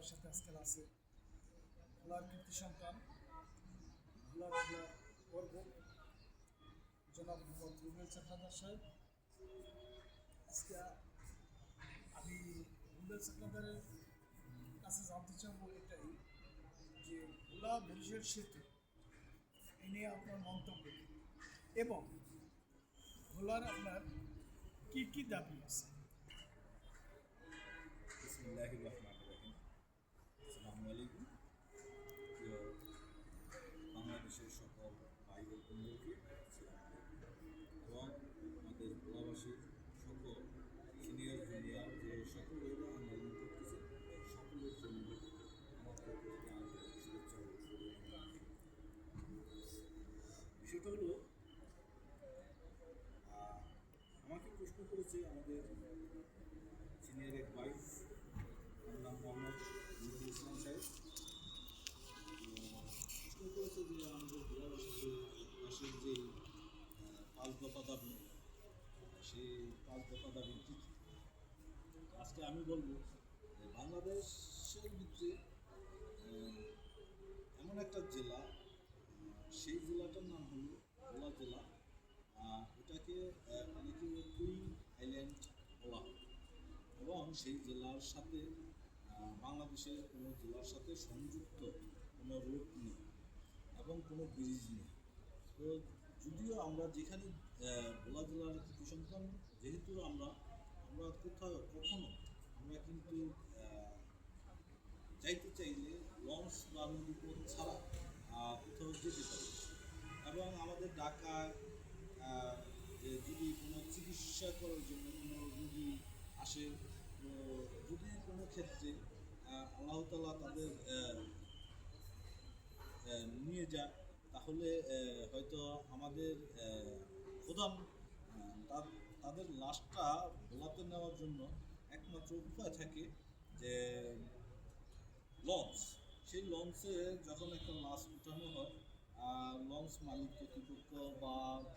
সাথে আজকাল আছে ভোলার কীর্তি সন্তান ভোলার জেলার গর্ব জনাব মোহাম্মদ রুবেল চাকলাদার সাহেব। আজকে আমি রুবেল চাকলাদারের কাছে জানতে চাবো এটাই যে ভোলা বরিশাল সেতু এ নিয়ে আপনার মন্তব্য কী? এবং ভোলার আপনার কী কী দাবি আছে? বিসমিল্লাহির রহমানির রহিম। আসসালামু আলাইকুম। প্রিয় বাংলাদেশের সকল ভাই ও বন্ধুকে এবং আমাদের ভোলাবাসীর সকল সিনিয়র জুনিয়র যে সকলেরা আন্দোলন করতেছে সকলের জন্য আমার পক্ষ থেকে আন্তরিক শুভেচ্ছা ও শুভকামনা। বিষয়টা হলো আমাকে প্রশ্ন করেছে আমাদের সিনিয়র এক ভাই, তার নাম মোহাম্মদ রুহুল ইসলাম সাহেব। প্রশ্ন করেছে যে আমাদের ভোলাবাসীর যে 5 দফা দাবি, সেই 5 দফা দাবি কী কী? আজকে আমি বলবো যে বাংলাদেশের ভিতরে এমন একটা জেলা, সেই জেলাটার নাম হলো ভোলা জেলা। এটাকে অনেকে কুইন আইল্যান্ড বলা হয় এবং সেই জেলার সাথে বাংলাদেশের কোনো জেলার সাথে সংযুক্ত কোনো রোড নেই এবং কোনো ব্রিজ নেই। তো যদিও আমরা যেখানে ভোলা জেলার কৃষকগণ, যেহেতু আমরা কখনো আমরা কিন্তু যাইতে চাইলে লঞ্চ বা নদীপথ ছাড়া কোথাও যেতে পারি এবং আমাদের ঢাকায় যে যদি কোনো চিকিৎসা করার জন্য কোনো রুগী আসে, তো যদি কোনো ক্ষেত্রে আল্লাহ তাআলা তাদের নিয়ে যায়, তাহলে হয়তো আমাদের প্রধান তাদের লাশটা ভোলাতে নেওয়ার জন্য একমাত্র উপায় থাকে যে লঞ্চ। সেই লঞ্চে যখন একটা লাশ উঠানো হয়, লঞ্চ মালিক কর্তৃপক্ষ বা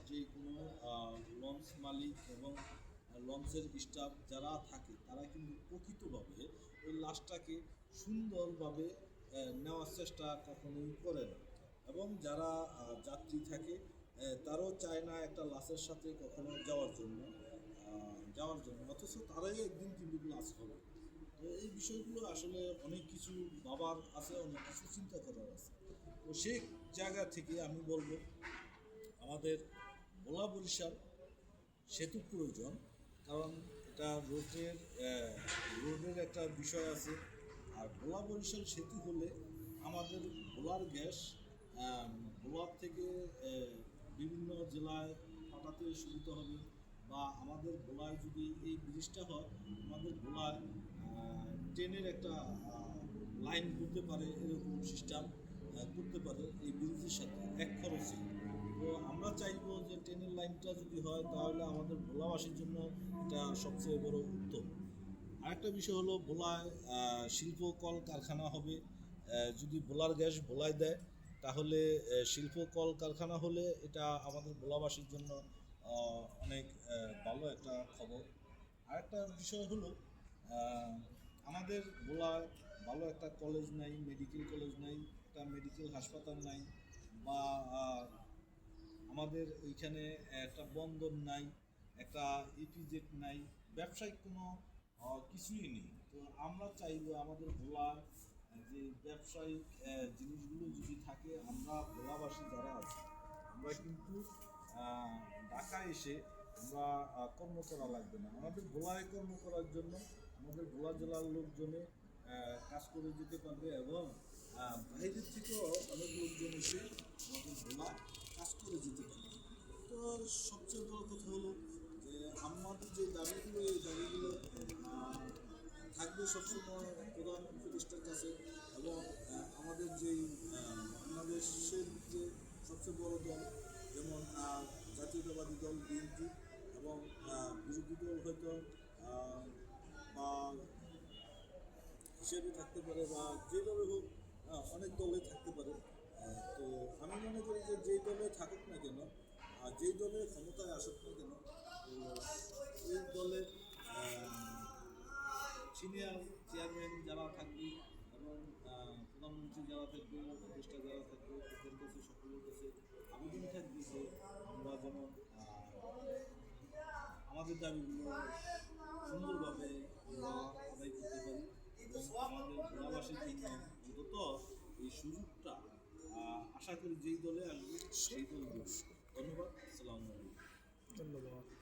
যে কোনো লঞ্চ মালিক এবং লঞ্চের স্টাফ যারা থাকে তারা কিন্তু প্রকৃতভাবে ওই লাশটাকে সুন্দরভাবে নেওয়ার চেষ্টা কখনোই করে না এবং যারা যাত্রী থাকে তারাও চায় না একটা লাশের সাথে কখনো যাওয়ার জন্য, অথচ তারাই একদিন কিন্তু লাশ হবে। তো এই বিষয়গুলো আসলে অনেক কিছু ভাবার আছে, অনেক কিছু চিন্তা করার আছে। তো সেই জায়গা থেকে আমি বলবো আমাদের ভোলা বরিশাল সেতু প্রয়োজন, কারণ এটা রোডের একটা বিষয় আছে। আর ভোলা বরিশাল সেতু হলে আমাদের ভোলার গ্যাস ভোলার থেকে বিভিন্ন জেলায় পাঠাতে সুবিধা হবে, বা আমাদের ভোলায় যদি এই ব্রিজটা হয়, আমাদের ভোলায় ট্রেনের একটা লাইন করতে পারে, এরকম সিস্টেম করতে পারে এই ব্রিজের সাথে এক খরচে। তো আমরা চাইবো যে ট্রেনের লাইনটা যদি হয় তাহলে আমাদের ভোলাবাসীর জন্য এটা সবচেয়ে বড় উদ্যোগ। আরেকটা বিষয় হলো ভোলায় শিল্প কল কারখানা হবে। যদি ভোলার গ্যাস ভোলায় দেয় তাহলে শিল্প কল কারখানা হলে এটা আমাদের ভোলাবাসীর জন্য অনেক ভালো একটা খবর। আরেকটা বিষয় হলো আমাদের ভোলায় ভালো একটা কলেজ নাই, মেডিকেল কলেজ নাই, একটা মেডিকেল হাসপাতাল নাই, বা আমাদের এইখানে একটা বন্দর নাই, একটা ইপিজেড নাই, ব্যবসায়িক কোনো কিছুই নেই। তো আমরা চাইবো আমাদের ভোলার যে ব্যবসায়িক জিনিসগুলো যদি থাকে, আমরা ভোলাবাসী যারা আছি আমরা কিন্তু ঢাকায় এসে আমরা কর্ম করা লাগবে না, আমাদের ভোলায় কর্ম করার জন্য আমাদের ভোলা জেলার লোকজনে কাজ করে যেতে পারবে এবং বাইরের থেকেও অনেক লোকজন এসে আমাদের ভোলা কাজ করে যেতে পারবে। তো সবচেয়ে বড় কথা হলো যে আমাদের যে দাবিগুলো, এই দাবিগুলো থাকবে সবসময় প্রধান উপদেষ্টার কাছে এবং আমাদের যেই বাংলাদেশের যে সবচেয়ে বড় দল, যেমন জাতীয়তাবাদী দল বিএনপি এবং বিরোধী দল হয়তো বা হিসেবে থাকতে পারে, বা যেভাবে হোক অনেক দলে থাকতে পারে। তো আমি মনে করি যে যেই দলে থাকুক না কেন, যেই দলে ক্ষমতায় আসুক না কেন, তো এই দলের সিনিয়র চেয়ারম্যান যারা থাকবে এবং প্রধানমন্ত্রী যারা থাকবে, উপদেষ্টা যারা থাকবে, তাদের কাছে সকলের কাছে আবেদন থাকবে যে আমরা যেমন আমাদের দাবিগুলো সুন্দরভাবে আমরা আদায় করতে পারি এবং আমাদের ভোলাবাসীর জন্য অন্তত এই সুযোগটা আশা করি যেই দলে আসবে সেই দল দেবে। ধন্যবাদ। আসসালামু আলাইকুম। ধন্যবাদ।